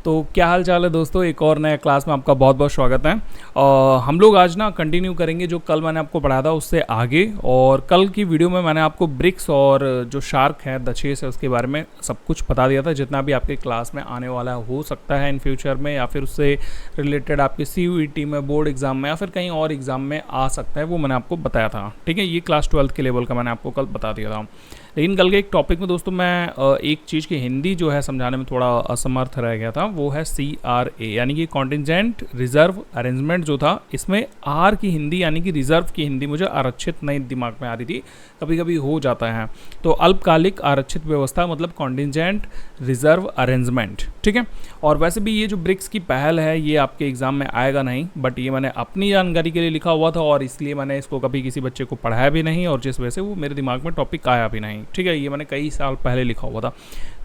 तो क्या हाल चाल है दोस्तों, एक और नया क्लास में आपका बहुत बहुत स्वागत है। हम लोग आज ना कंटिन्यू करेंगे जो कल मैंने आपको पढ़ाया था उससे आगे। और कल की वीडियो में मैंने आपको ब्रिक्स और जो शार्क है दशेस है उसके बारे में सब कुछ बता दिया था, जितना भी आपके क्लास में आने वाला हो सकता है इन फ्यूचर में, या फिर उससे रिलेटेड आपके CUET में, बोर्ड एग्जाम में, या फिर कहीं और एग्जाम में आ सकता है, वो मैंने आपको बताया था। ठीक है, ये क्लास 12th के लेवल का मैंने आपको कल बता दिया था। लेकिन कल के एक टॉपिक में दोस्तों मैं एक चीज़ की हिंदी जो है समझाने में थोड़ा असमर्थ रह गया था, वो है CRA यानी कि कॉन्टिजेंट रिजर्व अरेंजमेंट जो था। इसमें आर की हिंदी यानी कि रिजर्व की हिंदी मुझे आरक्षित नहीं दिमाग में आ रही थी, कभी कभी हो जाता है। तो अल्पकालिक आरक्षित व्यवस्था मतलब कॉन्टिजेंट रिजर्व अरेंजमेंट। ठीक है, और वैसे भी ये जो ब्रिक्स की पहल है ये आपके एग्जाम में आएगा नहीं, बट ये मैंने अपनी जानकारी के लिए लिखा हुआ था और इसलिए मैंने इसको कभी किसी बच्चे को पढ़ाया भी नहीं, और जिस वजह से वो मेरे दिमाग में टॉपिक आया भी नहीं। ठीक है, ये मैंने कई साल पहले लिखा हुआ था,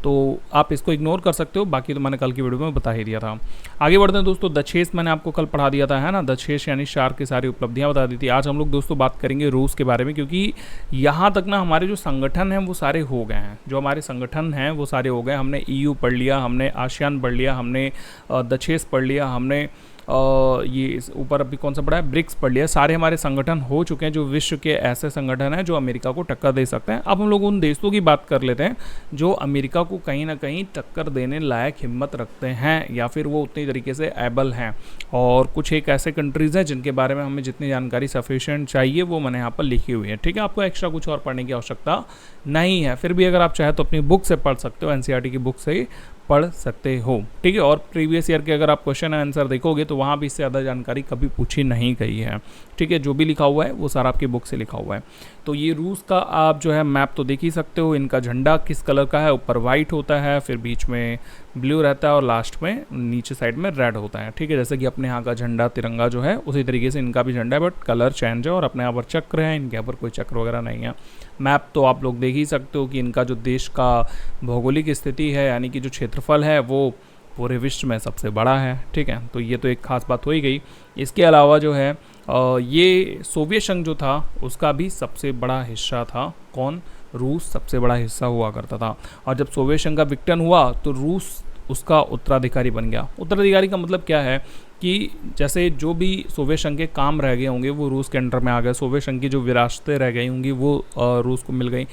तो आप इसको इग्नोर कर सकते हो, बाकी तो मैंने कल की वीडियो में बता ही दिया था। आगे बढ़ते हैं दोस्तों, दशेस मैंने आपको कल पढ़ा दिया था, है ना। दशेस यानी शार्क की सारी उपलब्धियां बता दी थी। आज हम लोग दोस्तों बात करेंगे रूस के बारे में, क्योंकि यहाँ तक ना हमारे जो संगठन हैं वो सारे हो गए हैं। जो हमारे संगठन हैं वो सारे हो गए। हमने EU पढ़ लिया, हमने आसियान पढ़ लिया, हमने दशेस पढ़ लिया, हमने ये ऊपर अभी कौन सा पढ़ा है, ब्रिक्स पढ़ लिया। सारे हमारे संगठन हो चुके हैं जो विश्व के ऐसे संगठन हैं जो अमेरिका को टक्कर दे सकते हैं। अब हम लोग उन देशों की बात कर लेते हैं जो अमेरिका को कहीं ना कहीं टक्कर देने लायक हिम्मत रखते हैं, या फिर वो उतनी तरीके से एबल हैं। और कुछ एक ऐसे कंट्रीज़ हैं जिनके बारे में हमें जितनी जानकारी सफिशिएंट चाहिए वो मैंने यहाँ पर लिखी हुई है। ठीक है, आपको एक्स्ट्रा कुछ और पढ़ने की आवश्यकता नहीं है। फिर भी अगर आप चाहे तो अपनी बुक से पढ़ सकते हो, NCERT की बुक से पढ़ सकते हो। ठीक है, और प्रीवियस ईयर के अगर आप क्वेश्चन आंसर देखोगे तो वहाँ भी इससे ज़्यादा जानकारी कभी पूछी नहीं गई है। ठीक है, जो भी लिखा हुआ है वो सारा आपकी बुक से लिखा हुआ है। तो ये रूस का आप जो है मैप तो देख ही सकते हो। इनका झंडा किस कलर का है, ऊपर वाइट होता है, फिर बीच में ब्लू रहता है और लास्ट में नीचे साइड में रेड होता है। ठीक है, जैसे कि अपने यहाँ का झंडा तिरंगा जो है उसी तरीके से इनका भी झंडा है, बट कलर चेंज है। और अपने यहाँ पर चक्र है, इनके यहाँ पर कोई चक्र वगैरह नहीं है। मैप तो आप लोग देख ही सकते हो कि इनका जो देश का भौगोलिक स्थिति है यानी कि जो क्षेत्रफल है वो पूरे विश्व में सबसे बड़ा है। ठीक है, तो ये तो एक खास बात हो ही गई। इसके अलावा जो है ये सोवियत संघ जो था उसका भी सबसे बड़ा हिस्सा था। कौन? रूस सबसे बड़ा हिस्सा हुआ करता था। और जब सोवियत संघ का विघटन हुआ तो रूस उसका उत्तराधिकारी बन गया। उत्तराधिकारी का मतलब क्या है कि जैसे जो भी सोवियत संघ के काम रह गए होंगे वो रूस के अंडर में आ गए। सोवियत संघ की जो विरासतें रह गई होंगी वो रूस को मिल गई।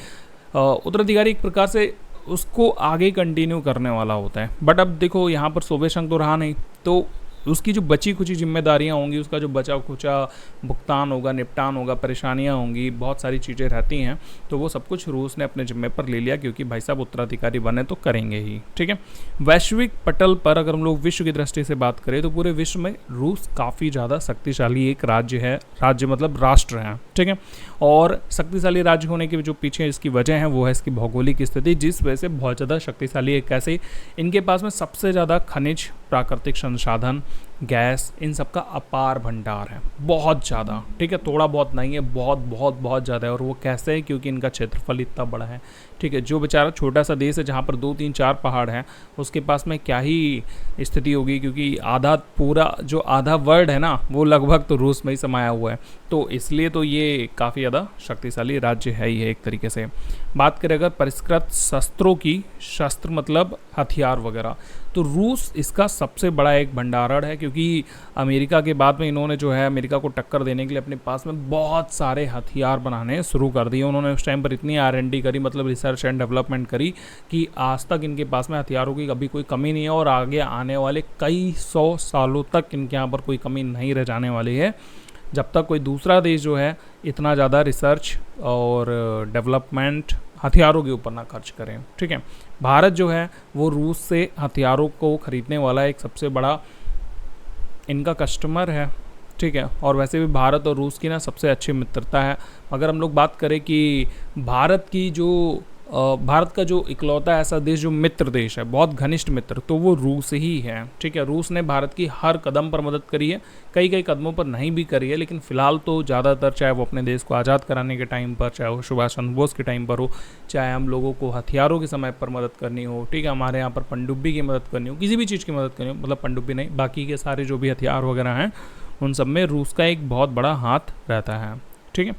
उत्तराधिकारी एक प्रकार से उसको आगे कंटिन्यू करने वाला होता है। बट अब देखो यहाँ पर सोवियत संघ तो रहा नहीं, तो उसकी जो बची कुची जिम्मेदारियाँ होंगी, उसका जो बचा खुचा भुगतान होगा, निपटान होगा, परेशानियाँ होंगी, बहुत सारी चीज़ें रहती हैं, तो वो सब कुछ रूस ने अपने जिम्मे पर ले लिया, क्योंकि भाई साहब उत्तराधिकारी बने तो करेंगे ही। ठीक है, वैश्विक पटल पर अगर हम लोग विश्व की दृष्टि से बात करें तो पूरे विश्व में रूस काफ़ी ज़्यादा शक्तिशाली एक राज्य है। राज्य मतलब राष्ट्र है। ठीक है, और शक्तिशाली राज्य होने के जो पीछे इसकी वजह है वो है इसकी भौगोलिक स्थिति, जिस वजह से बहुत ज़्यादा शक्तिशाली एक ऐसे इनके पास में सबसे ज़्यादा खनिज, प्राकृतिक संसाधन, गैस, इन सब का अपार भंडार है, बहुत ज़्यादा। ठीक है, थोड़ा बहुत नहीं है, बहुत बहुत बहुत ज़्यादा है। और वो कैसे है? क्योंकि इनका क्षेत्रफल इतना बड़ा है। ठीक है, जो बेचारा छोटा सा देश है जहाँ पर 2 3 4 पहाड़ हैं, उसके पास में क्या ही स्थिति होगी, क्योंकि आधा पूरा जो आधा वर्ल्ड है ना वो लगभग तो रूस में ही समाया हुआ है। तो इसलिए तो ये काफ़ी ज़्यादा शक्तिशाली राज्य है ही है एक तरीके से। बात करें अगर परिष्कृत शस्त्रों की, शस्त्र मतलब हथियार वगैरह, तो रूस इसका सबसे बड़ा एक भंडारण है, क्योंकि अमेरिका के बाद में इन्होंने जो है अमेरिका को टक्कर देने के लिए अपने पास में बहुत सारे हथियार बनाने शुरू कर दिए। उन्होंने उस टाइम पर इतनी R&D करी, मतलब रिसर्च एंड डेवलपमेंट करी, कि आज तक इनके पास में हथियारों की कभी कोई कमी नहीं है, और आगे आने वाले कई 100 सालों तक इनके यहाँ पर कोई कमी नहीं रह जाने वाली है, जब तक कोई दूसरा देश जो है इतना ज़्यादा रिसर्च और डेवलपमेंट हथियारों के ऊपर ना खर्च करें। ठीक है, भारत जो है वो रूस से हथियारों को ख़रीदने वाला एक सबसे बड़ा इनका कस्टमर है। ठीक है, और वैसे भी भारत और रूस की ना सबसे अच्छी मित्रता है। अगर हम लोग बात करें कि भारत की जो भारत का जो इकलौता ऐसा देश जो मित्र देश है, बहुत घनिष्ठ मित्र, तो वो रूस ही है। ठीक है, रूस ने भारत की हर कदम पर मदद करी है, कई कई कदमों पर नहीं भी करी है, लेकिन फ़िलहाल तो ज़्यादातर, चाहे वो अपने देश को आज़ाद कराने के टाइम पर, चाहे वो सुभाष चंद्र बोस के टाइम पर हो, चाहे हम लोगों को हथियारों के समय पर मदद करनी हो, ठीक है, हमारे यहाँ पर पनडुब्बी की मदद करनी हो, किसी भी चीज़ की मदद करनी हो, मतलब पनडुब्बी नहीं, बाकी के सारे जो भी हथियार वगैरह हैं उन सब में रूस का एक बहुत बड़ा हाथ रहता है। ठीक है,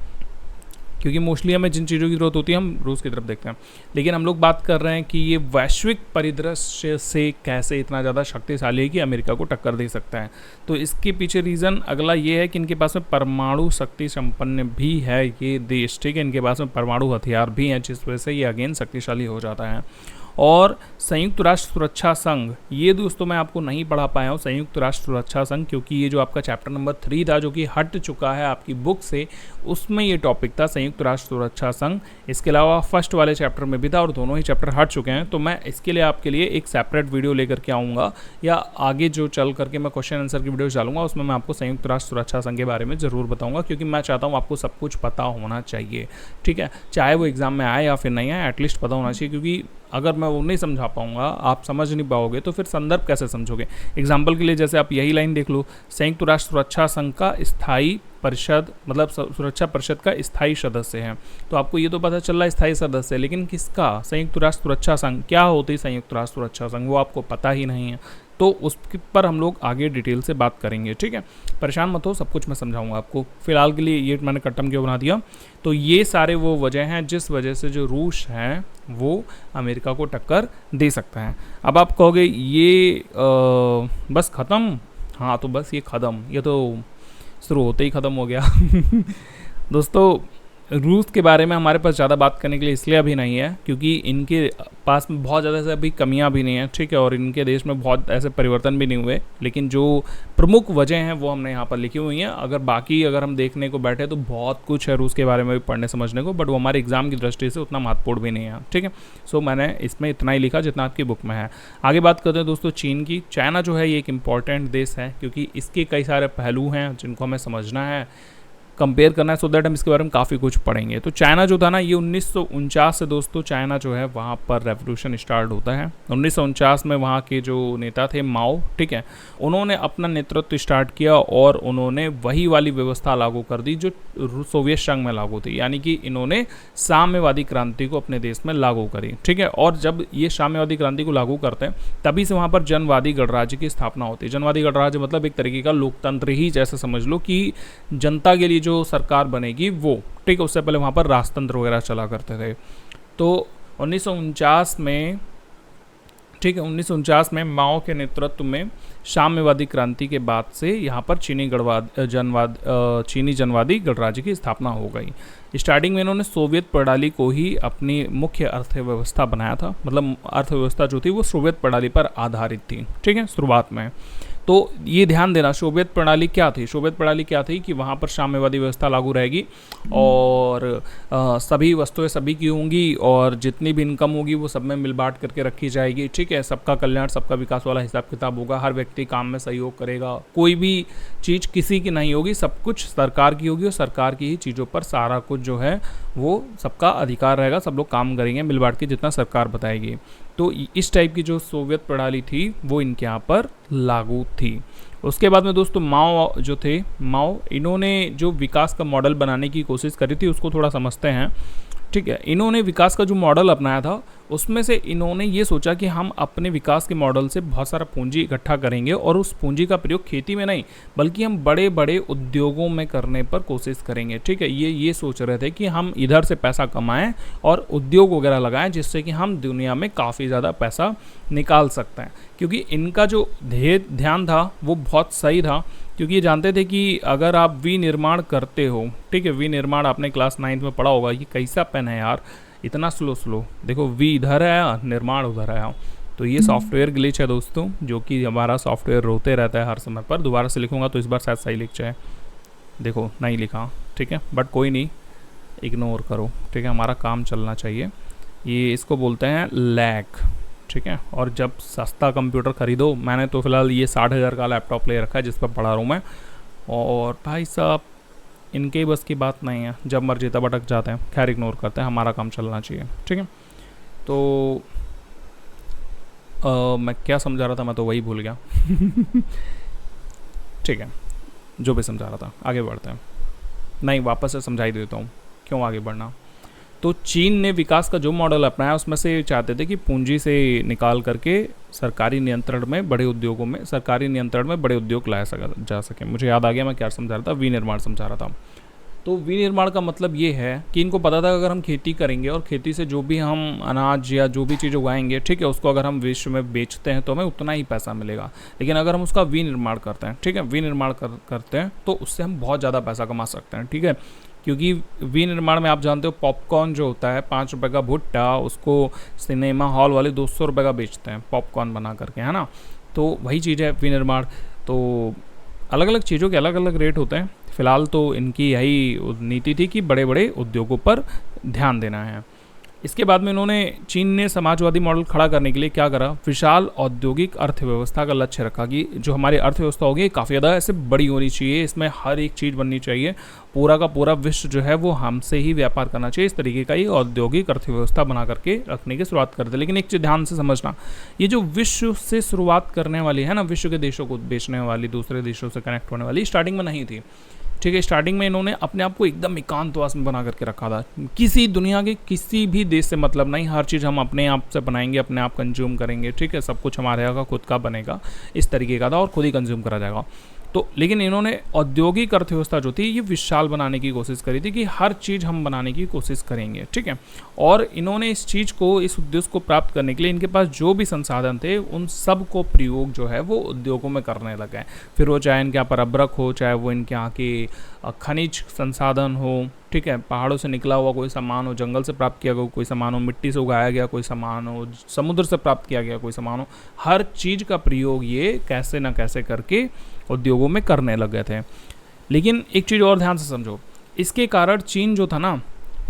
क्योंकि मोस्टली हमें जिन चीज़ों की ज़रूरत होती है हम रूस की तरफ देखते हैं। लेकिन हम लोग बात कर रहे हैं कि ये वैश्विक परिदृश्य से कैसे इतना ज़्यादा शक्तिशाली है कि अमेरिका को टक्कर दे सकता है। तो इसके पीछे रीज़न अगला ये है कि इनके पास में परमाणु शक्ति संपन्न भी है ये देश, ठीक है। इनके पास में परमाणु हथियार भी हैं, जिस वजह से ये अगेन शक्तिशाली हो जाता है। और संयुक्त राष्ट्र सुरक्षा संघ, ये दोस्तों मैं आपको नहीं पढ़ा पाया हूँ संयुक्त राष्ट्र सुरक्षा संघ, क्योंकि ये जो आपका चैप्टर नंबर 3 था जो कि हट चुका है आपकी बुक से, उसमें ये टॉपिक था संयुक्त राष्ट्र सुरक्षा संघ। इसके अलावा फर्स्ट वाले चैप्टर में भी था और दोनों ही चैप्टर हट चुके हैं। तो मैं इसके लिए आपके लिए एक सेपरेट वीडियो लेकर के आऊँगा, या आगे जो चल करके मैं क्वेश्चन आंसर की वीडियो डालूंगा, उसमें मैं आपको संयुक्त राष्ट्र सुरक्षा संघ के बारे में ज़रूर बताऊँगा, क्योंकि मैं चाहता हूँ आपको सब कुछ पता होना चाहिए, ठीक है। चाहे वो एग्ज़ाम में आए या फिर नहीं आए, एटलीस्ट पता होना चाहिए, क्योंकि अगर मैं वो नहीं समझा पाऊंगा, आप समझ नहीं पाओगे, तो फिर संदर्भ कैसे समझोगे। एग्जाम्पल के लिए जैसे आप यही लाइन देख लो, संयुक्त राष्ट्र सुरक्षा संघ का स्थायी परिषद, मतलब सुरक्षा परिषद का स्थायी सदस्य है। तो आपको ये तो पता चल रहा है स्थायी सदस्य, लेकिन किसका? संयुक्त राष्ट्र सुरक्षा संघ। क्या होती है संयुक्त राष्ट्र सुरक्षा संघ, वो आपको पता ही नहीं है। तो उस पर हम लोग आगे डिटेल से बात करेंगे, ठीक है। परेशान मत हो, सब कुछ मैं समझाऊंगा आपको। फिलहाल के लिए ये मैंने कट्टम क्यों बना दिया, तो ये सारे वो वजह हैं जिस वजह से जो रूस है वो अमेरिका को टक्कर दे सकता है। अब आप कहोगे ये बस ख़त्म, हाँ तो बस ये ख़त्म, ये तो शुरू होते ही ख़त्म हो गया। दोस्तों रूस के बारे में हमारे पास ज़्यादा बात करने के लिए इसलिए अभी नहीं है क्योंकि इनके पास में बहुत ज़्यादा से अभी कमियां भी नहीं हैं, ठीक है, और इनके देश में बहुत ऐसे परिवर्तन भी नहीं हुए। लेकिन जो प्रमुख वजह हैं वो हमने यहाँ पर लिखी हुई हैं। अगर हम देखने को बैठे तो बहुत कुछ है रूस के बारे में भी पढ़ने समझने को, बट वो हमारे एग्जाम की दृष्टि से उतना महत्वपूर्ण भी नहीं है, ठीक है। सो मैंने इसमें इतना ही लिखा जितना आपकी बुक में है। आगे बात करते हैं दोस्तों चीन की। चाइना जो है ये एक इम्पॉर्टेंट देश है क्योंकि इसके कई सारे पहलू हैं जिनको हमें समझना है, कंपेयर करना है, सो दैट हम इसके बारे में काफ़ी कुछ पढ़ेंगे। तो चाइना जो था ना, ये 1949 से दोस्तों चाइना जो है वहाँ पर रेवोल्यूशन स्टार्ट होता है। 1949 में वहाँ के जो नेता थे माओ, ठीक है, उन्होंने अपना नेतृत्व स्टार्ट किया और उन्होंने वही वाली व्यवस्था लागू कर दी जो सोवियत संघ में लागू थी, यानी कि इन्होंने साम्यवादी क्रांति को अपने देश में लागू करी, ठीक है। और जब ये साम्यवादी क्रांति को लागू करते हैं तभी से वहाँ पर जनवादी गणराज्य की स्थापना होती है। जनवादी गणराज्य मतलब एक तरीके का लोकतंत्र ही जैसे समझ लो कि जनता के लिए जो सरकार बनेगी वो, ठीक है। उससे पहले वहाँ पर राजतंत्र वगैरह चला करते थे। तो 1949 में, ठीक है, 1949 में माओ के नेतृत्व में साम्यवादी क्रांति के बाद से यहाँ पर चीनी जनवादी गणराज्य की स्थापना हो गई। स्टार्टिंग में इन्होंने सोवियत प्रणाली को ही अपनी मुख्य अर्थव्यवस्था बनाया था, मतलब अर्थव्यवस्था जो थी वो सोवियत प्रणाली पर आधारित थी, ठीक है, शुरुआत में। तो ये ध्यान देना, सोवियत प्रणाली क्या थी? सोवियत प्रणाली क्या थी कि वहाँ पर साम्यवादी व्यवस्था लागू रहेगी और सभी वस्तुएं सभी की होंगी और जितनी भी इनकम होगी वो सब में मिल बांट करके रखी जाएगी, ठीक है। सबका कल्याण सबका विकास वाला हिसाब किताब होगा, हर व्यक्ति काम में सहयोग करेगा, कोई भी चीज़ किसी की नहीं होगी, सब कुछ सरकार की होगी और सरकार की ही चीज़ों पर सारा कुछ जो है वो सबका अधिकार रहेगा, सब लोग काम करेंगे मिल बांट के जितना सरकार बताएगी। तो इस टाइप की जो सोवियत प्रणाली थी वो इनके यहाँ पर लागू थी। उसके बाद में दोस्तों माओ जो थे, माओ इन्होंने जो विकास का मॉडल बनाने की कोशिश करी थी उसको थोड़ा समझते हैं, ठीक है। इन्होंने विकास का जो मॉडल अपनाया था उसमें से इन्होंने ये सोचा कि हम अपने विकास के मॉडल से बहुत सारा पूंजी इकट्ठा करेंगे और उस पूंजी का प्रयोग खेती में नहीं बल्कि हम बड़े बड़े उद्योगों में करने पर कोशिश करेंगे, ठीक है। ये सोच रहे थे कि हम इधर से पैसा कमाएं और उद्योग वगैरह लगाएं जिससे कि हम दुनिया में काफ़ी ज़्यादा पैसा निकाल सकते हैं, क्योंकि इनका जो ध्यान था वो बहुत सही था। क्योंकि ये जानते थे कि अगर आप विनिर्माण करते हो, ठीक है, विनिर्माण आपने क्लास 9 में पढ़ा होगा, ये कैसा पेन है यार, इतना स्लो, देखो वी इधर है निर्माण उधर है। तो ये सॉफ्टवेयर ग्लिच है दोस्तों, जो कि हमारा सॉफ्टवेयर रोते रहता है हर समय पर। दोबारा से लिखूंगा तो इस बार शायद सही लिख जाए, देखो नहीं लिखा, ठीक है, बट कोई नहीं, इग्नोर करो, ठीक है, हमारा काम चलना चाहिए। ये इसको बोलते हैं लैग, ठीक है। और जब सस्ता कंप्यूटर खरीदो, मैंने तो फिलहाल ये 60,000 का लैपटॉप ले रखा है जिस पर पढ़ा रहा हूँ मैं, और भाई साहब इनके बस की बात नहीं है, जब मर्जी तब अटक जाते हैं। खैर इग्नोर करते हैं, हमारा काम चलना चाहिए, ठीक है। तो मैं क्या समझा रहा था, मैं तो वही भूल गया। ठीक है, जो भी समझा रहा था, आगे बढ़ते हैं। नहीं, वापस से समझा ही देता हूँ, क्यों आगे बढ़ना। तो चीन ने विकास का जो मॉडल अपनाया उसमें से चाहते थे कि पूंजी से निकाल करके सरकारी नियंत्रण में बड़े उद्योग लाया जा सके। मुझे याद आ गया मैं क्या समझा रहा था, विनिर्माण समझा रहा था। तो विनिर्माण का मतलब ये है कि इनको पता था अगर हम खेती करेंगे और खेती से जो भी हम अनाज या जो भी चीज़ उगाएंगे, ठीक है, उसको अगर हम विश्व में बेचते हैं तो हमें उतना ही पैसा मिलेगा। लेकिन अगर हम उसका विनिर्माण करते हैं, ठीक है, विनिर्माण करते हैं तो उससे हम बहुत ज़्यादा पैसा कमा सकते हैं, ठीक है। क्योंकि विनिर्माण में आप जानते हो पॉपकॉर्न जो होता है 5 रुपये का भुट्टा, उसको सिनेमा हॉल वाले 200 रुपये का बेचते हैं पॉपकॉर्न बना करके, है ना। तो वही चीज़ है विनिर्माण। तो अलग अलग चीज़ों के अलग अलग रेट होते हैं। फिलहाल तो इनकी यही नीति थी कि बड़े बड़े उद्योगों पर ध्यान देना है। इसके बाद में इन्होंने, चीन ने समाजवादी मॉडल खड़ा करने के लिए क्या करा, विशाल औद्योगिक अर्थव्यवस्था का लक्ष्य रखा कि जो हमारी अर्थव्यवस्था होगी काफ़ी ज़्यादा ऐसे बड़ी होनी चाहिए, इसमें हर एक चीज़ बननी चाहिए, पूरा का पूरा विश्व जो है वो हमसे ही व्यापार करना चाहिए। इस तरीके का ये औद्योगिक अर्थव्यवस्था बना करके रखने की शुरुआत करते। लेकिन एक चीज़ ध्यान से समझना, ये जो विश्व से शुरुआत करने वाली है ना, विश्व के देशों को बेचने वाली, दूसरे देशों से कनेक्ट होने वाली, स्टार्टिंग में नहीं थी, ठीक है। स्टार्टिंग में इन्होंने अपने आप को एकदम एकांतवास में बना करके रखा था, किसी दुनिया के किसी भी देश से मतलब नहीं, हर चीज़ हम अपने आप से बनाएंगे, अपने आप कंज्यूम करेंगे, ठीक है, सब कुछ हमारे यहाँ का खुद का बनेगा, इस तरीके का था, और खुद ही कंज्यूम करा जाएगा। तो लेकिन इन्होंने औद्योगिक अर्थव्यवस्था जो थी ये विशाल बनाने की कोशिश करी थी कि हर चीज़ हम बनाने की कोशिश करेंगे, ठीक है। और इन्होंने इस चीज़ को, इस उद्देश्य को प्राप्त करने के लिए इनके पास जो भी संसाधन थे उन सब को प्रयोग जो है वो उद्योगों में करने लगे। फिर वो चाहे इनके यहाँ पर अब्रक हो, चाहे वो इनके यहाँ के खनिज संसाधन हो, ठीक है, पहाड़ों से निकला हुआ कोई सामान हो, जंगल से प्राप्त किया गया कोई सामान हो, मिट्टी से उगाया गया कोई सामान हो, समुद्र से प्राप्त किया गया कोई सामान हो, हर चीज़ का प्रयोग ये कैसे ना कैसे करके उद्योगों में करने लगे थे। लेकिन एक चीज़ और ध्यान से समझो, इसके कारण चीन जो था ना,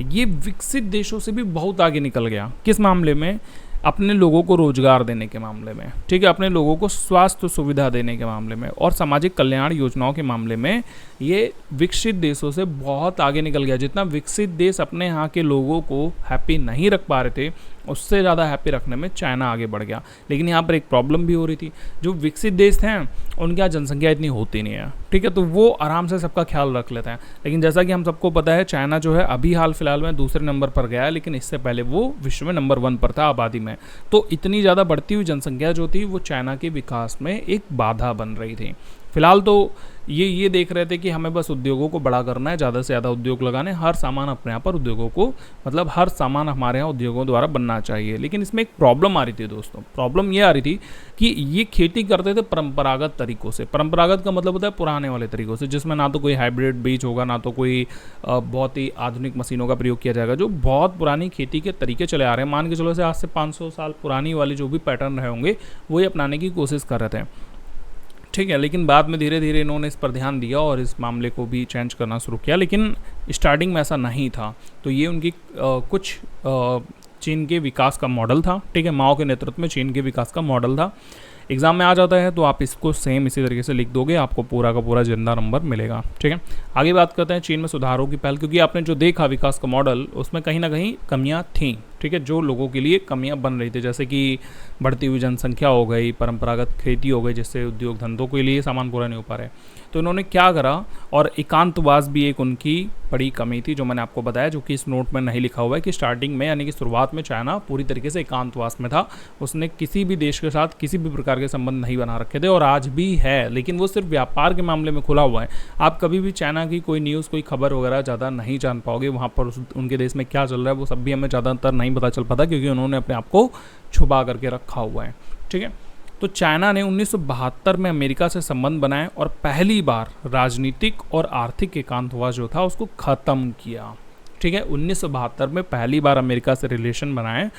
ये विकसित देशों से भी बहुत आगे निकल गया। किस मामले में? अपने लोगों को रोजगार देने के मामले में, ठीक है, अपने लोगों को स्वास्थ्य सुविधा देने के मामले में और सामाजिक कल्याण योजनाओं के मामले में ये विकसित देशों से बहुत आगे निकल गया। जितना विकसित देश अपने यहाँ के लोगों को हैप्पी नहीं रख पा रहे थे, उससे ज़्यादा हैप्पी रखने में चाइना आगे बढ़ गया। लेकिन यहाँ पर एक प्रॉब्लम भी हो रही थी, जो विकसित देश हैं उनके यहाँ जनसंख्या इतनी होती नहीं है, ठीक है, तो वो आराम से सबका ख्याल रख लेते हैं। लेकिन जैसा कि हम सबको पता है, चाइना जो है अभी हाल फिलहाल में दूसरे नंबर पर गया है, लेकिन इससे पहले वो विश्व में नंबर 1 पर था आबादी में। तो इतनी ज़्यादा बढ़ती हुई जनसंख्या जो थी वो चाइना के विकास में एक बाधा बन रही थी। फिलहाल तो ये देख रहे थे कि हमें बस उद्योगों को बड़ा करना है, ज़्यादा से ज़्यादा उद्योग लगाने, हर सामान अपने यहाँ पर उद्योगों को, मतलब हर सामान हमारे यहाँ उद्योगों द्वारा बनना चाहिए। लेकिन इसमें एक प्रॉब्लम आ रही थी दोस्तों, प्रॉब्लम ये आ रही थी कि ये खेती करते थे परंपरागत तरीकों से। परंपरागत का मतलब होता है पुराने वाले तरीकों से, जिसमें ना तो कोई हाइब्रिड बीज होगा, ना तो कोई बहुत ही आधुनिक मशीनों का प्रयोग किया जाएगा। जो बहुत पुरानी खेती के तरीके चले आ रहे हैं, मान के चलो से आज से 500 साल पुरानी वाली जो भी पैटर्न रहे होंगे वही अपनाने की कोशिश कर रहे थे, ठीक है। लेकिन बाद में धीरे धीरे इन्होंने इस पर ध्यान दिया और इस मामले को भी चेंज करना शुरू किया, लेकिन स्टार्टिंग में ऐसा नहीं था। तो ये उनकी कुछ चीन के विकास का मॉडल था, ठीक है, माओ के नेतृत्व में चीन के विकास का मॉडल था। एग्जाम में आ जाता है तो आप इसको सेम इसी तरीके से लिख दोगे, आपको पूरा का पूरा जिंदा नंबर मिलेगा, ठीक है। आगे बात करते हैं चीन में सुधारों की पहल, क्योंकि आपने जो देखा विकास का मॉडल, उसमें कहीं ना कहीं कमियां थीं, ठीक है, जो लोगों के लिए कमियां बन रही थी, जैसे कि बढ़ती हुई जनसंख्या हो गई, परंपरागत खेती हो गई, जिससे उद्योग धंधों के लिए सामान पूरा नहीं हो पा रहे। तो इन्होंने क्या करा, और एकांतवास भी एक उनकी बड़ी कमी थी, जो मैंने आपको बताया, जो कि इस नोट में नहीं लिखा हुआ है, कि स्टार्टिंग में यानी कि शुरुआत में चाइना पूरी तरीके से एकांतवास में था। उसने किसी भी देश के साथ किसी भी प्रकार के संबंध नहीं बना रखे थे, और आज भी है, लेकिन वो सिर्फ व्यापार के मामले में खुला हुआ है। आप कभी भी चाइना की कोई न्यूज़, कोई खबर वगैरह ज़्यादा नहीं जान पाओगे, वहाँ पर उनके देश में क्या चल रहा है वो सब भी हमें ज़्यादातर नहीं पता चल पाता, क्योंकि उन्होंने अपने आप को छुपा करके रखा हुआ है, ठीक है। तो चाइना ने 1972 में अमेरिका से संबंध बनाए और पहली बार राजनीतिक और आर्थिक एकांतवास जो था उसको ख़त्म किया, ठीक है। 1972 में पहली बार अमेरिका से रिलेशन बनाए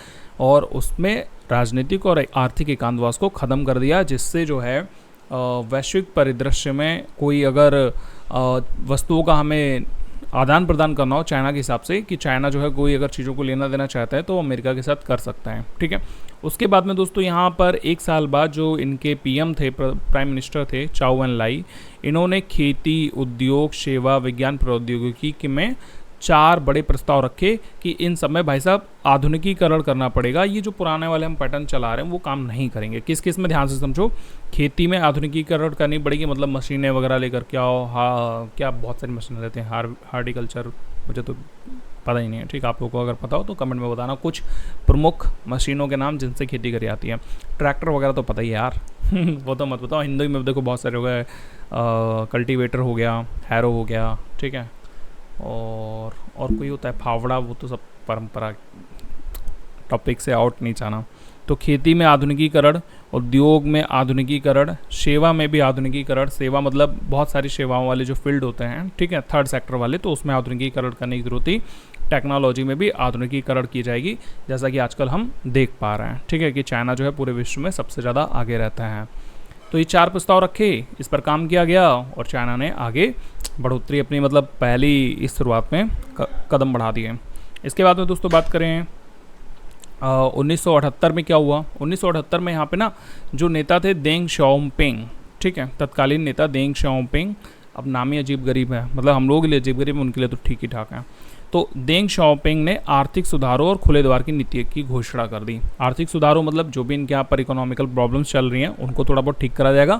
और उसमें राजनीतिक और आर्थिक एकांतवास को ख़त्म कर दिया, जिससे जो है वैश्विक परिदृश्य में कोई अगर वस्तुओं का हमें आदान प्रदान करना हो चाइना के हिसाब से, कि चाइना जो है कोई अगर चीज़ों को लेना देना चाहता है तो अमेरिका के साथ कर सकता है, ठीक है। उसके बाद में दोस्तों यहाँ पर एक साल बाद जो इनके पीएम थे, प्राइम मिनिस्टर थे, चाउ एन लाई, इन्होंने खेती, उद्योग, सेवा, विज्ञान प्रौद्योगिकी में 4 बड़े प्रस्ताव रखे कि इन सब में भाई साहब आधुनिकीकरण करना पड़ेगा। ये जो पुराने वाले हम पैटर्न चला रहे हैं वो काम नहीं करेंगे। किस किस में ध्यान से समझो, खेती में आधुनिकीकरण करनी पड़ेगी, मतलब मशीनें वगैरह लेकर के आओ। हाँ, क्या बहुत सारी मशीनें रहती हैं, हार्टिकल्चर, मुझे तो पता ही नहीं है, ठीक, आप लोगों को अगर पता हो तो कमेंट में बताना कुछ प्रमुख मशीनों के नाम जिनसे खेती करी जाती है। ट्रैक्टर वगैरह तो पता ही है यार वो तो मत बताओ, हिंदी में देखो बहुत सारे हो गए, कल्टीवेटर हो गया, हैरो हो गया, ठीक है, और कोई होता है फावड़ा, वो तो सब परंपरा, टॉपिक से आउट नहीं जाना। तो खेती में आधुनिकीकरण, उद्योग में आधुनिकीकरण, सेवा में भी आधुनिकीकरण, सेवा मतलब बहुत सारी सेवाओं वाले जो फील्ड होते हैं, ठीक है, थर्ड सेक्टर वाले, तो उसमें आधुनिकीकरण करने की जरूरत थी। टेक्नोलॉजी में भी आधुनिकीकरण की जाएगी, जैसा कि आजकल हम देख पा रहे हैं, ठीक है, कि चाइना जो है पूरे विश्व में सबसे ज़्यादा आगे रहता है। तो ये 4 प्रस्ताव रखे, इस पर काम किया गया और चाइना ने आगे बढ़ोतरी अपनी मतलब पहली इस शुरुआत में कदम बढ़ा दिए। इसके बाद में दोस्तों बात करें 1978 में क्या हुआ। 1978 में यहाँ पे ना जो नेता थे देंग शाओपिंग, ठीक है, तत्कालीन नेता देंग शाओपिंग, अब नाम ही अजीब गरीब है, मतलब हम लोगों के लिए अजीब गरीब है, उनके लिए तो ठीक ही ठाक है। तो देंग शाओपिंग ने आर्थिक सुधारों और खुले द्वार की नीति की घोषणा कर दी। आर्थिक सुधारों मतलब जो भी इनके यहाँ पर इकोनॉमिकल प्रॉब्लम्स चल रही हैं उनको थोड़ा बहुत ठीक करा जाएगा।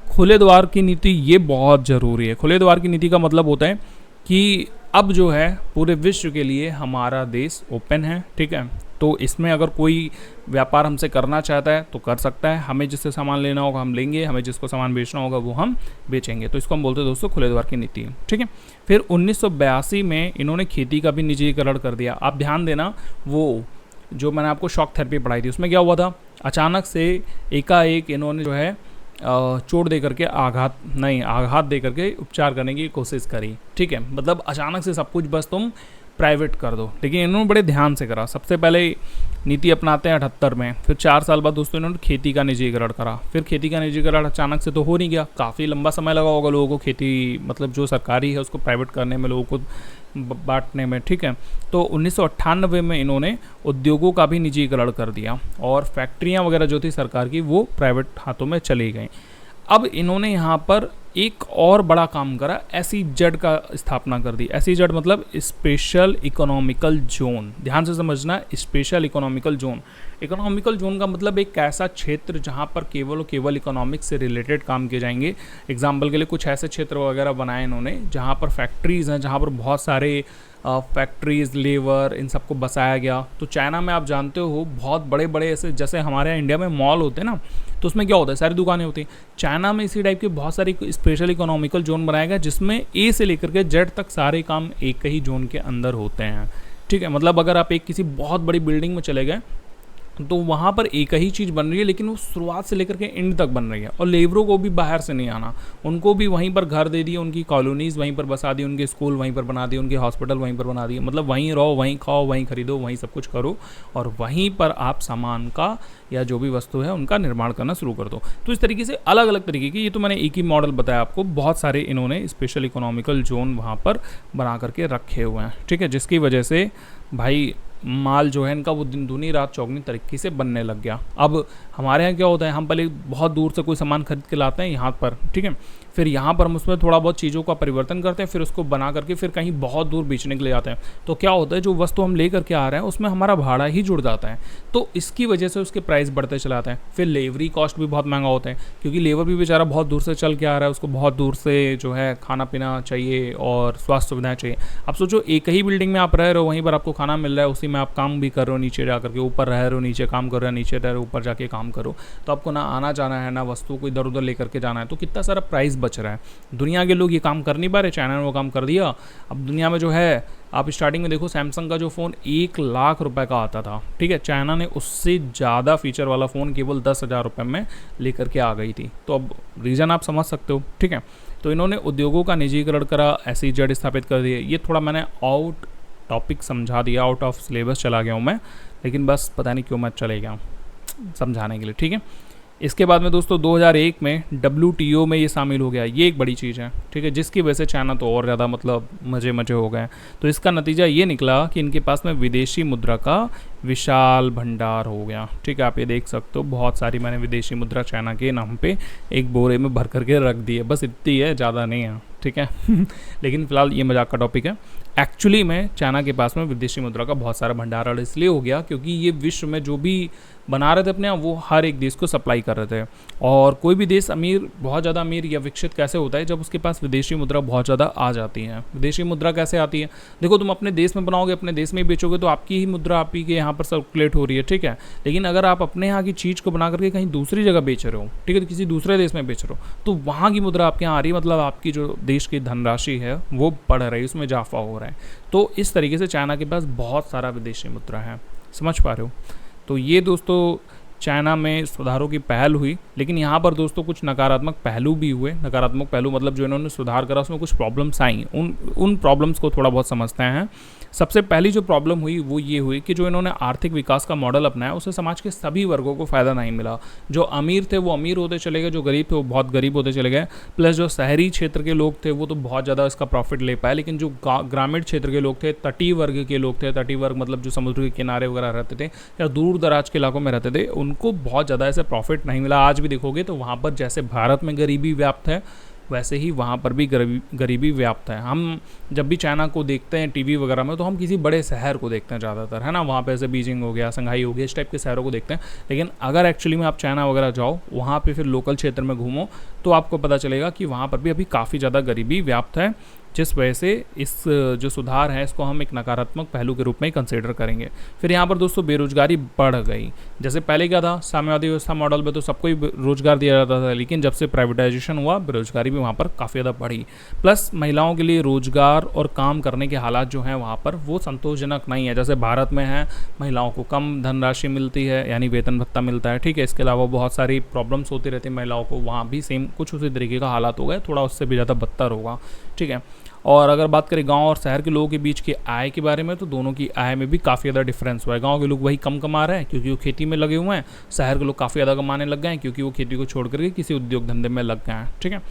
खुले द्वार की नीति ये बहुत ज़रूरी है। खुले द्वार की नीति का मतलब होता है कि अब जो है पूरे विश्व के लिए हमारा देश ओपन है, ठीक है, तो इसमें अगर कोई व्यापार हमसे करना चाहता है तो कर सकता है, हमें जिससे सामान लेना होगा हम लेंगे, हमें जिसको सामान बेचना होगा वो हम बेचेंगे। तो इसको हम बोलते हैं दोस्तों खुले द्वार की नीति, ठीक है। फिर 1982 में इन्होंने खेती का भी निजीकरण कर दिया। आप ध्यान देना, वो जो मैंने आपको शॉक थेरेपी पढ़ाई थी उसमें क्या हुआ था, अचानक से एकाएक इन्होंने जो है चोट दे करके आघात दे करके उपचार करने की कोशिश करी, ठीक है, मतलब अचानक से सब कुछ बस तुम प्राइवेट कर दो। लेकिन इन्होंने बड़े ध्यान से करा। सबसे पहले नीति अपनाते हैं 78 में, फिर 4 साल बाद दोस्तों इन्होंने खेती का निजीकरण करा। फिर खेती का निजीकरण अचानक से तो हो नहीं गया, काफ़ी लंबा समय लगा होगा लोगों को खेती मतलब जो सरकारी है उसको प्राइवेट करने में, लोगों को बांटने में, ठीक है। तो 1998 में इन्होंने उद्योगों का भी निजीकरण कर दिया और फैक्ट्रियाँ वगैरह जो थी सरकार की वो प्राइवेट हाथों में चली गई। अब इन्होंने यहाँ पर एक और बड़ा काम करा, SEZ का स्थापना कर दी। SEZ मतलब स्पेशल इकोनॉमिकल जोन, ध्यान से समझना, special economical zone. Economical zone का मतलब एक ऐसा क्षेत्र जहाँ पर केवल इकोनॉमिक्स से रिलेटेड काम किए जाएंगे। एग्जाम्पल के लिए कुछ ऐसे क्षेत्र वगैरह बनाए इन्होंने जहाँ पर फैक्ट्रीज़ हैं, जहाँ पर बहुत सारे फैक्ट्रीज़, लेबर, इन सबको बसाया गया। तो चाइना में आप जानते हो बहुत बड़े बड़े ऐसे, जैसे हमारे यहाँ इंडिया में मॉल होते हैं ना, तो उसमें क्या होता है, सारी दुकानें होती हैं। चाइना में इसी टाइप के बहुत सारी स्पेशल इकोनॉमिकल जोन बनाया गया जिसमें ए से लेकर के जेड तक सारे काम एक ही जोन के अंदर होते हैं, ठीक है। मतलब अगर आप एक किसी बहुत बड़ी बिल्डिंग में चले गए तो वहाँ पर एक ही चीज़ बन रही है लेकिन वो शुरुआत से लेकर के एंड तक बन रही है, और लेबरों को भी बाहर से नहीं आना, उनको भी वहीं पर घर दे दिए, उनकी कॉलोनीज़ वहीं पर बसा दी, उनके स्कूल वहीं पर बना दिए, उनके हॉस्पिटल वहीं पर बना दिए। मतलब वहीं रहो, वहीं खाओ, वहीं खरीदो, वहीं सब कुछ करो और वहीं पर आप सामान का या जो भी वस्तु है उनका निर्माण करना शुरू कर दो। तो इस तरीके से अलग अलग तरीके की, ये तो मैंने एक ही मॉडल बताया आपको, बहुत सारे इन्होंने स्पेशल इकोनॉमिकल जोन वहाँ पर बना करके रखे हुए हैं, ठीक है, जिसकी वजह से भाई माल जो है इनका वो दिन दूनी रात चौगनी तरीके से बनने लग गया। अब हमारे यहाँ क्या होता है, हम पहले बहुत दूर से कोई सामान खरीद के लाते हैं यहाँ पर, ठीक है, फिर यहाँ पर हम उसमें थोड़ा बहुत चीज़ों का परिवर्तन करते हैं, फिर उसको बना करके फिर कहीं बहुत दूर बेचने के लिए जाते हैं। तो क्या होता है, जो वस्तु हम ले करके आ रहे हैं उसमें हमारा भाड़ा ही जुड़ जाता है, तो इसकी वजह से उसके प्राइस बढ़ते चले आते हैं। फिर लेबरी कॉस्ट भी बहुत महंगा होता है क्योंकि लेबर भी बेचारा बहुत दूर से चल के आ रहा है, उसको बहुत दूर से जो है खाना पीना चाहिए और स्वास्थ्य सुविधाएं चाहिए। अब सोचो एक ही बिल्डिंग में आप रह रहे हो, वहीं पर आपको खाना मिल रहा है, उसी में आप काम भी कर रहे हो, नीचे जा करके ऊपर रह रहे हो, नीचे काम कर रहे हो, नीचे रह रहे हो, ऊपर जाके काम करो, तो आपको ना आना जाना है, ना वस्तु को इधर उधर लेकर के जाना है, तो कितना सारा प्राइस बच रहा है। दुनिया के लोग ये काम कर नहीं पा रहे, चाइना ने वो काम कर दिया। अब दुनिया में जो है, आप स्टार्टिंग में देखो सैमसंग का जो फ़ोन 1 लाख रुपए का आता था, ठीक है, चाइना ने उससे ज़्यादा फीचर वाला फ़ोन केवल 10,000 रुपये में लेकर के आ गई थी। तो अब रीज़न आप समझ सकते हो, ठीक है। तो इन्होंने उद्योगों का निजीकरण करा, SEZ स्थापित कर दिए। ये थोड़ा मैंने आउट टॉपिक समझा दिया, आउट ऑफ सिलेबस चला गया हूँ मैं, लेकिन बस पता नहीं क्यों मैं चले गया समझाने के लिए, ठीक है। इसके बाद में दोस्तों 2001 में WTO में ये शामिल हो गया। ये एक बड़ी चीज़ है, ठीक है, जिसकी वजह से चाइना तो और ज़्यादा मतलब मज़े हो गए। तो इसका नतीजा ये निकला कि इनके पास में विदेशी मुद्रा का विशाल भंडार हो गया, ठीक है। आप ये देख सकते हो, बहुत सारी मैंने विदेशी मुद्रा चाइना के नाम पे एक बोरे में भर करके रख दी है, बस इतनी है, ज़्यादा नहीं है, ठीक है। लेकिन फिलहाल ये मजाक का टॉपिक है। एक्चुअली में चाइना के पास में विदेशी मुद्रा का बहुत सारा भंडार इसलिए हो गया क्योंकि ये विश्व में जो भी बना रहे थे अपने आप, वो हर एक देश को सप्लाई कर रहे थे। और कोई भी देश अमीर, बहुत ज़्यादा अमीर या विकसित कैसे होता है, जब उसके पास विदेशी मुद्रा बहुत ज़्यादा आ जाती है। विदेशी मुद्रा कैसे आती है, देखो तुम अपने देश में बनाओगे, अपने देश में ही बेचोगे, तो आपकी ही मुद्रा आप ही के यहाँ पर सर्कुलेट हो रही है, ठीक है। लेकिन अगर आप अपने यहाँ की चीज़ को बना करके कहीं दूसरी जगह बेच रहे हो, ठीक है, तो किसी दूसरे देश में बेच रहे हो, तो वहाँ की मुद्रा आपके यहाँ आ रही है, मतलब आपकी जो देश की धनराशि है वो बढ़ रही है, उसमें इजाफा हो रहा है। तो इस तरीके से चाइना के पास बहुत सारा विदेशी मुद्रा है, समझ पा रहे हो। तो ये दोस्तों चाइना में सुधारों की पहल हुई, लेकिन यहाँ पर दोस्तों कुछ नकारात्मक पहलू भी हुए। नकारात्मक पहलू मतलब जो इन्होंने सुधार करा उसमें कुछ प्रॉब्लम्स आई, उन प्रॉब्लम्स को थोड़ा बहुत समझते हैं। सबसे पहली जो प्रॉब्लम हुई वो ये हुई कि जो इन्होंने आर्थिक विकास का मॉडल अपनाया उससे समाज के सभी वर्गों को फ़ायदा नहीं मिला। जो अमीर थे वो अमीर होते चले गए, जो गरीब थे वो बहुत गरीब होते चले गए, प्लस जो शहरी क्षेत्र के लोग थे वो तो बहुत ज़्यादा इसका प्रॉफिट ले पाए, लेकिन जो ग्रामीण क्षेत्र के लोग थे, तटीय वर्ग के लोग थे, तटीय वर्ग मतलब जो समुद्र के किनारे वगैरह रहते थे या दूर दराज के इलाकों में रहते थे, उनको बहुत ज़्यादा ऐसे प्रॉफिट नहीं मिला। आज भी देखोगे तो वहाँ पर जैसे भारत में गरीबी व्याप्त है वैसे ही वहाँ पर भी गरीबी व्याप्त है। हम जब भी चाइना को देखते हैं टीवी वगैरह में तो हम किसी बड़े शहर को देखते हैं ज़्यादातर, है ना, वहाँ पे ऐसे बीजिंग हो गया, संघाई हो गया, इस टाइप के शहरों को देखते हैं। लेकिन अगर एक्चुअली में आप चाइना वगैरह जाओ, वहाँ पे फिर लोकल क्षेत्र में घूमो तो आपको पता चलेगा कि वहाँ पर भी अभी काफ़ी ज़्यादा गरीबी व्याप्त है, जिस वजह से इस जो सुधार है इसको हम एक नकारात्मक पहलू के रूप में ही कंसिडर करेंगे। फिर यहाँ पर दोस्तों बेरोजगारी बढ़ गई। जैसे पहले क्या था, साम्यवादी व्यवस्था मॉडल में तो सबको ही रोजगार दिया जाता था, लेकिन जब से प्राइवेटाइजेशन हुआ बेरोजगारी भी वहाँ पर काफ़ी ज़्यादा बढ़ी। प्लस महिलाओं के लिए रोजगार और काम करने के हालात जो हैं वहाँ पर वो संतोषजनक नहीं है। जैसे भारत में है महिलाओं को कम धनराशि मिलती है, यानी वेतन भत्ता मिलता है, ठीक है। इसके अलावा बहुत सारी प्रॉब्लम्स होती रहती है महिलाओं को, वहाँ भी सेम कुछ उसी तरीके का हालात हो गए, थोड़ा उससे भी ज़्यादा बदतर होगा, ठीक है। और अगर बात करें गांव और शहर के लोगों के बीच की आय के बारे में तो दोनों की आय में भी काफ़ी ज़्यादा डिफरेंस हुआ है। गांव के लोग वही कम कमा रहे हैं क्योंकि वो खेती में लगे हुए हैं, शहर के लोग काफ़ी ज़्यादा कमाने लग गए हैं क्योंकि वो खेती को छोड़ करके किसी उद्योग धंधे में लग गए हैं, ठीक है।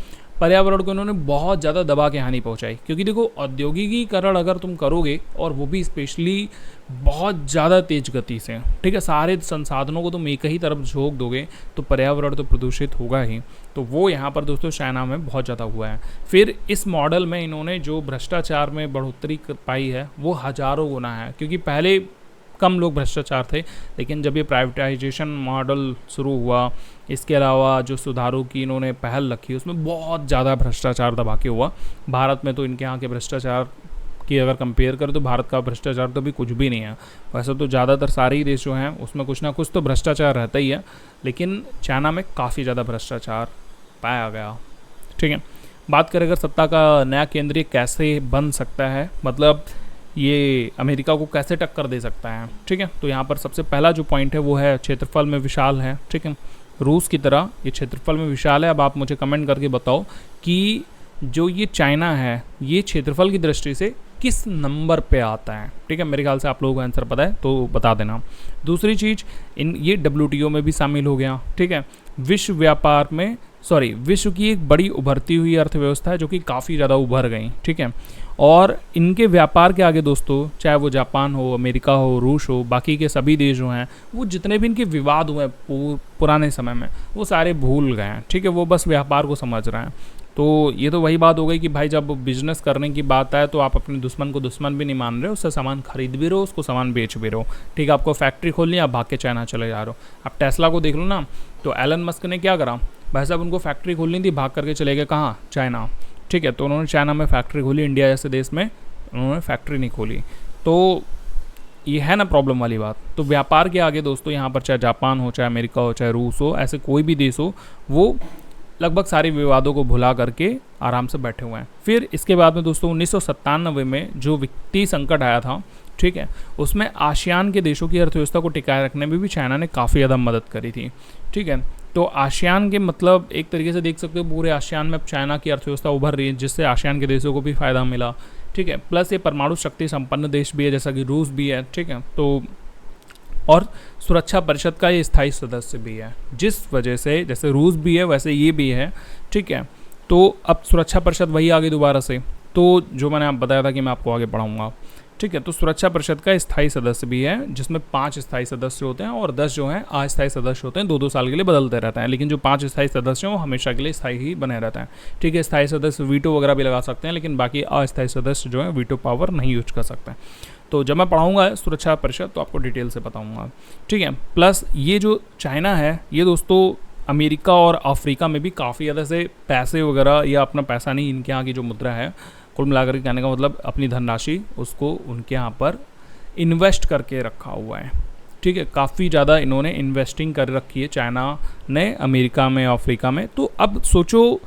पर्यावरण को इन्होंने बहुत ज़्यादा दबा के हानि पहुंचाई, क्योंकि देखो औद्योगिकीकरण अगर तुम करोगे और वो भी स्पेशली बहुत ज़्यादा तेज गति से, ठीक है, सारे संसाधनों को तुम एक ही तरफ झोंक दोगे तो पर्यावरण तो प्रदूषित होगा ही। तो वो यहाँ पर दोस्तों चाइना में बहुत ज़्यादा हुआ है। फिर इस मॉडल में इन्होंने जो भ्रष्टाचार में बढ़ोतरी पाई है वो हज़ारों गुना है, क्योंकि पहले कम लोग भ्रष्टाचार थे, लेकिन जब ये प्राइवेटाइजेशन मॉडल शुरू हुआ, इसके अलावा जो सुधारों की इन्होंने पहल रखी उसमें बहुत ज़्यादा भ्रष्टाचार दबा के हुआ। भारत में तो इनके यहाँ के भ्रष्टाचार की अगर कंपेयर करें तो भारत का भ्रष्टाचार तो भी कुछ भी नहीं है। वैसे तो ज़्यादातर सारे ही देश जो हैं उसमें कुछ ना कुछ तो भ्रष्टाचार रहता ही है, लेकिन चाइना में काफ़ी ज़्यादा भ्रष्टाचार पाया गया, ठीक है। बात करें अगर सत्ता का नया केंद्र कैसे बन सकता है, मतलब ये अमेरिका को कैसे टक्कर दे सकता है, ठीक है। तो यहाँ पर सबसे पहला जो पॉइंट है वो है क्षेत्रफल में विशाल है, ठीक है। रूस की तरह ये क्षेत्रफल में विशाल है। अब आप मुझे कमेंट करके बताओ कि जो ये चाइना है ये क्षेत्रफल की दृष्टि से किस नंबर पे आता है, ठीक है। मेरे ख्याल से आप लोगों को आंसर पता है तो बता देना। दूसरी चीज़, ये WTO में भी शामिल हो गया, ठीक है। विश्व की एक बड़ी उभरती हुई अर्थव्यवस्था है जो कि काफ़ी ज़्यादा उभर गई, ठीक है। और इनके व्यापार के आगे दोस्तों, चाहे वो जापान हो, अमेरिका हो, रूस हो, बाकी के सभी देश जो हैं वो जितने भी इनके विवाद हुए पुराने समय में वो सारे भूल गए हैं, ठीक है। वो बस व्यापार को समझ रहे हैं। तो ये तो वही बात हो गई कि भाई जब बिजनेस करने की बात आए तो आप अपने दुश्मन को दुश्मन भी नहीं मान रहे हो, उससे सामान खरीद भी रहे हो, उसको सामान बेच भी रहे हो, ठीक है। आपको फैक्ट्री खोलनी है, आप भाग के चाइना चले जा रहे हो। आप टेस्ला को देख लो ना, तो एलन मस्क ने क्या करा भाई साहब, उनको फैक्ट्री खोलनी थी, भाग करके चले गए कहाँ, चाइना, ठीक है। तो उन्होंने चाइना में फैक्ट्री खोली, इंडिया जैसे देश में उन्होंने फैक्ट्री नहीं खोली। तो ये है ना प्रॉब्लम वाली बात। तो व्यापार के आगे दोस्तों यहाँ पर चाहे जापान हो, चाहे अमेरिका हो, चाहे रूस हो, ऐसे कोई भी देश हो, वो लगभग सारे विवादों को भुला करके आराम से बैठे हुए हैं। फिर इसके बाद में दोस्तों 1997 में जो वित्तीय संकट आया था, ठीक है, उसमें आसियान के देशों की अर्थव्यवस्था को टिकाए रखने में भी चाइना ने काफ़ी ज़्यादा मदद करी थी, ठीक है। तो आसियान के मतलब एक तरीके से देख सकते हो पूरे आसियान में अब चाइना की अर्थव्यवस्था उभर रही है, जिससे आसियान के देशों को भी फ़ायदा मिला, ठीक है। प्लस ये परमाणु शक्ति संपन्न देश भी है जैसा कि रूस भी है, ठीक है। तो और सुरक्षा परिषद का ये स्थायी सदस्य भी है, जिस वजह से जैसे रूस भी है वैसे ये भी है, ठीक है। तो अब सुरक्षा परिषद वही आ गई दोबारा से, तो जो मैंने आप बताया था कि मैं आपको आगे पढ़ाऊँगा, ठीक है। तो सुरक्षा परिषद का स्थायी सदस्य भी है, जिसमें 5 स्थायी सदस्य होते हैं और 10 जो हैं अस्थायी सदस्य होते हैं, 2-2 साल के लिए बदलते रहते हैं, लेकिन जो 5 स्थायी सदस्य हैं वो हमेशा के लिए स्थायी ही बने रहते हैं, ठीक है। स्थायी सदस्य वीटो वगैरह भी लगा सकते हैं, लेकिन बाकी अस्थायी सदस्य जो है वीटो पावर नहीं यूज कर सकते हैं। तो जब मैं पढ़ाऊँगा सुरक्षा परिषद तो आपको डिटेल से बताऊँगा, ठीक है। प्लस ये जो चाइना है ये दोस्तों अमेरिका और अफ्रीका में भी काफ़ी ज़्यादा से पैसे वगैरह, या अपना पैसा नहीं, इनके यहाँ की जो मुद्रा है, कुल मिलाकर के कहने का मतलब अपनी धनराशि उसको उनके यहाँ पर इन्वेस्ट करके रखा हुआ है, ठीक है। काफ़ी ज़्यादा इन्होंने इन्वेस्टिंग कर रखी है चाइना ने अमेरिका में, अफ्रीका में। तो अब सोचो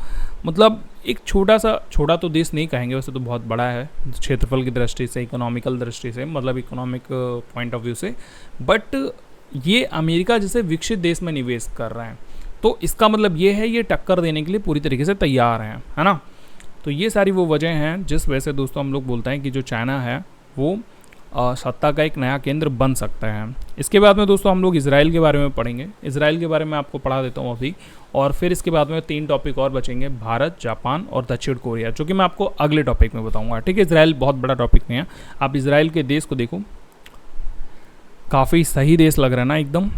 मतलब एक छोटा तो देश नहीं कहेंगे, वैसे तो बहुत बड़ा है क्षेत्रफल की दृष्टि से, इकोनॉमिकल दृष्टि से, मतलब इकोनॉमिक पॉइंट ऑफ व्यू से, बट ये अमेरिका जैसे विकसित देश में निवेश कर रहे हैं, तो इसका मतलब ये है ये टक्कर देने के लिए पूरी तरीके से तैयार हैं, है ना। तो ये सारी वो वजह हैं जिस वजह से दोस्तों हम लोग बोलते हैं कि जो चाइना है वो सत्ता का एक नया केंद्र बन सकता है। इसके बाद में दोस्तों हम लोग इसराइल के बारे में पढ़ेंगे। इसराइल के बारे में आपको पढ़ा देता हूँ अभी, और फिर इसके बाद में 3 टॉपिक और बचेंगे, भारत, जापान और दक्षिण कोरिया, जो कि मैं आपको अगले टॉपिक में बताऊंगा, ठीक है। इसराइल बहुत बड़ा टॉपिक नहीं है। आप इसराइल के देश को देखो, काफ़ी सही देश लग रहा है ना एकदम,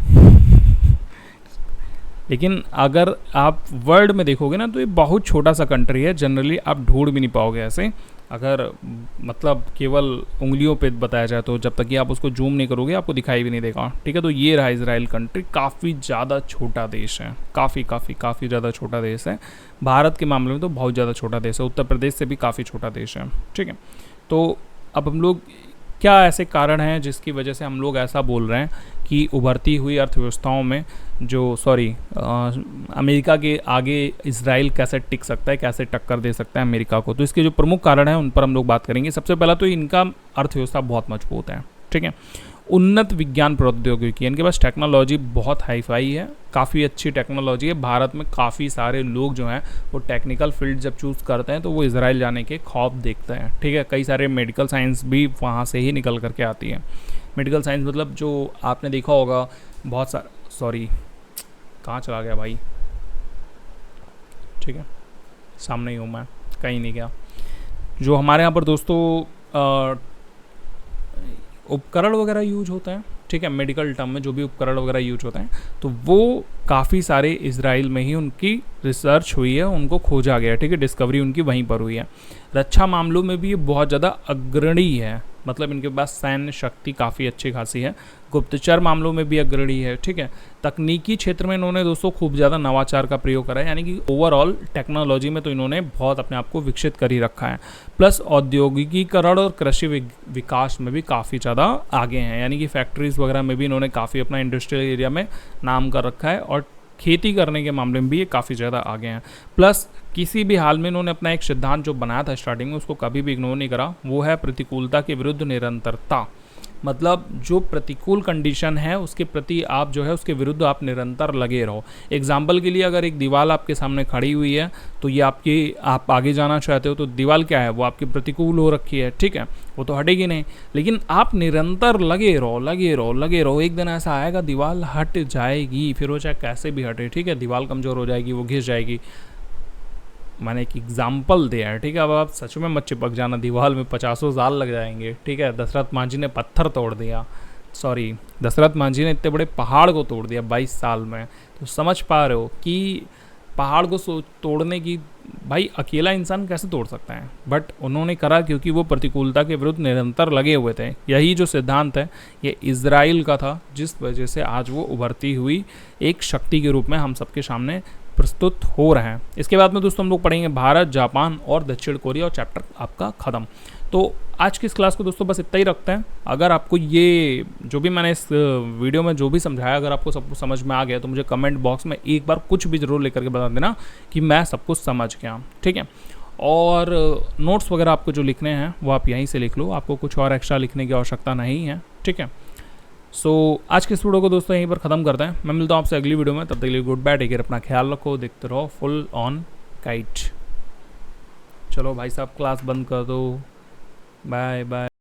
लेकिन अगर आप वर्ल्ड में देखोगे ना तो ये बहुत छोटा सा कंट्री है, जनरली आप ढूंढ भी नहीं पाओगे ऐसे, अगर मतलब केवल उंगलियों पे बताया जाए तो, जब तक कि आप उसको जूम नहीं करोगे आपको दिखाई भी नहीं देगा, ठीक है। तो ये रहा इसराइल कंट्री, काफ़ी ज़्यादा छोटा देश है, काफ़ी ज़्यादा छोटा देश है। भारत के मामले में तो बहुत ज़्यादा छोटा देश है, उत्तर प्रदेश से भी काफ़ी छोटा देश है, ठीक है। तो अब हम लोग, क्या ऐसे कारण हैं जिसकी वजह से हम लोग ऐसा बोल रहे हैं कि उभरती हुई अर्थव्यवस्थाओं में अमेरिका के आगे इसराइल कैसे टिक सकता है, कैसे टक्कर दे सकता है अमेरिका को। तो इसके जो प्रमुख कारण हैं उन पर हम लोग बात करेंगे। सबसे पहला तो इनका अर्थव्यवस्था बहुत मजबूत है, ठीक है। उन्नत विज्ञान प्रौद्योगिकी, इनके पास टेक्नोलॉजी बहुत हाई फाई है, काफ़ी अच्छी टेक्नोलॉजी है। भारत में काफ़ी सारे लोग जो हैं वो टेक्निकल फील्ड जब चूज़ करते हैं तो वो इसराइल जाने के ख्वाब देखते हैं, ठीक है। कई सारे मेडिकल साइंस भी वहाँ से ही निकल करके आती है। मेडिकल साइंस मतलब जो आपने देखा होगा बहुत सारा, सॉरी कहाँ चला गया भाई, ठीक है, सामने ही हूँ मैं, कहीं नहीं गया। जो हमारे यहाँ पर दोस्तों उपकरण वगैरह यूज होते हैं, ठीक है, मेडिकल टर्म में जो भी उपकरण वगैरह यूज होते हैं, तो वो काफ़ी सारे इसराइल में ही उनकी रिसर्च हुई है, उनको खोजा गया है, ठीक है, डिस्कवरी उनकी वहीं पर हुई है। रक्षा मामलों में भी ये बहुत ज़्यादा अग्रणी है, मतलब इनके पास सैन्य शक्ति काफ़ी अच्छी खासी है। गुप्तचर मामलों में भी अग्रणी है, ठीक है। तकनीकी क्षेत्र में इन्होंने दोस्तों खूब ज़्यादा नवाचार का प्रयोग करा है, यानी कि ओवरऑल टेक्नोलॉजी में तो इन्होंने बहुत अपने आप को विकसित कर ही रखा है। प्लस औद्योगिकीकरण और कृषि विकास में भी काफ़ी ज़्यादा आगे हैं, यानी कि फैक्ट्रीज़ वगैरह में भी इन्होंने काफ़ी अपना इंडस्ट्रियल एरिया में नाम कर रखा है, और खेती करने के मामले में भी ये काफ़ी ज़्यादा आगे हैं। प्लस किसी भी हाल में इन्होंने अपना एक सिद्धांत जो बनाया था स्टार्टिंग में, उसको कभी भी इग्नोर नहीं करा, वो है प्रतिकूलता के विरुद्ध निरंतरता। मतलब जो प्रतिकूल कंडीशन है उसके प्रति आप जो है उसके विरुद्ध आप निरंतर लगे रहो। एग्जाम्पल के लिए अगर एक दीवार आपके सामने खड़ी हुई है तो ये आप आगे जाना चाहते हो, तो दीवार क्या है, वो आपकी प्रतिकूल हो रखी है, ठीक है, वो तो हटेगी नहीं, लेकिन आप निरंतर लगे रहो। एक दिन ऐसा आएगा दीवार हट जाएगी, फिर वो चाहे कैसे भी हटे, ठीक है, दीवार कमज़ोर हो जाएगी, वो घिस जाएगी। मैंने एक एग्जाम्पल दिया है, ठीक है। अब आप सच में मत चिपक जाना, दीवार में 50 साल लग जाएंगे, ठीक है। दशरथ मांझी ने पत्थर तोड़ दिया, सॉरी दशरथ मांझी ने इतने बड़े पहाड़ को तोड़ दिया 22 साल में। तो समझ पा रहे हो कि पहाड़ को तोड़ने की, भाई अकेला इंसान कैसे तोड़ सकता है, बट उन्होंने करा क्योंकि वो प्रतिकूलता के विरुद्ध निरंतर लगे हुए थे। यही जो सिद्धांत है ये इजराइल का था, जिस वजह से आज वो उभरती हुई एक शक्ति के रूप में हम सबके सामने प्रस्तुत हो रहे हैं। इसके बाद में दोस्तों हम लोग पढ़ेंगे भारत, जापान और दक्षिण कोरिया, और चैप्टर आपका ख़त्म। तो आज की इस क्लास को दोस्तों बस इतना ही रखते हैं। अगर आपको ये जो भी मैंने इस वीडियो में जो भी समझाया, अगर आपको सब कुछ समझ में आ गया तो मुझे कमेंट बॉक्स में एक बार कुछ भी ज़रूर लेकर के बता देना कि मैं सब कुछ समझ गया, ठीक है। और नोट्स वगैरह आपको जो लिखने हैं वो आप यहीं से लिख लो, आपको कुछ और एक्स्ट्रा लिखने की आवश्यकता नहीं है, ठीक है। सो आज के इस वीडियो को दोस्तों यहीं पर ख़त्म करते हैं। मैं मिलता हूँ आपसे अगली वीडियो में, तब तक के लिए गुड बाय, टेक केयर, अपना ख्याल रखो, देखते रहो फुल ऑन काइट। चलो भाई साहब क्लास बंद कर दो, बाय बाय।